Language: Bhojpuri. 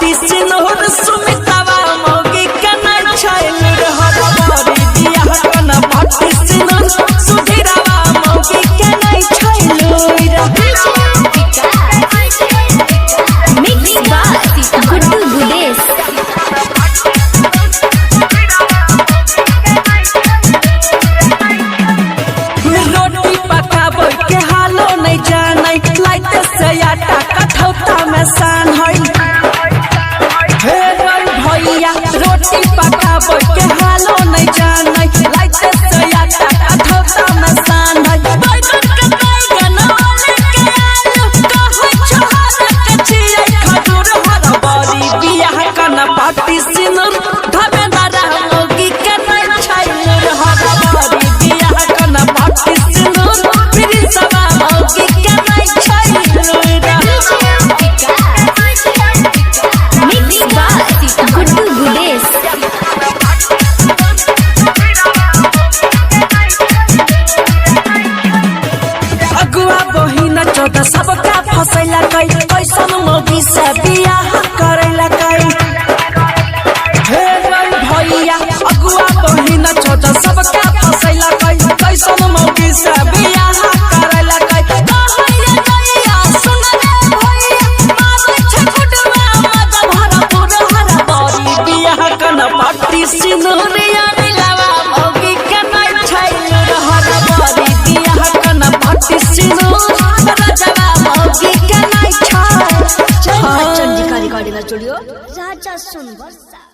पार्टी सिनोर सुमितावा मौगी के नहीं छैल रहर बरी बियाह कना पार्टी सिनोर सुधीरावा मौगी के नहीं छैल मिक्स बाय गुड्डू गुडेश। रोटी पकाबो के हालो नहीं जानै लाइट से आटा कठौता में सान है हे भैया रोटी पकाबो के हालो नहीं जानै लाइट से आटा कठौता में सान है बैगन के बैगन वाले के आलू कहै छोहरा के छियै खजूर हर बरी बियाह कना पार्टी सिनर धमेदारा मौगी के नहीं छैल रहर बरी बियाह कना पार्टी सिनर फिर सवा मौगी के नहीं छैल मिक्स बाय गुड्डू गुडेश। अगुआ बहिन चौदह सबका फसैला कई कैसन मौगी से बियाह करैला कई हे भैया अगुआ बहिन चौदह सबका फसैला कई कैसन मौगी से बियाह करैला कई कहै रे गैया सुन रे भैया मारै छै गुडवा मजा भरपुर हर बरी बियाह कना पार्टी सिनोरिया मिलावा मौगी के नहीं छैल रहर बरी बियाह कना पार्टी सिनोर राजवा मौगी के नहीं छैल। चंडिका रिकॉर्डिंग स्टूडियो राजा सुन बसा।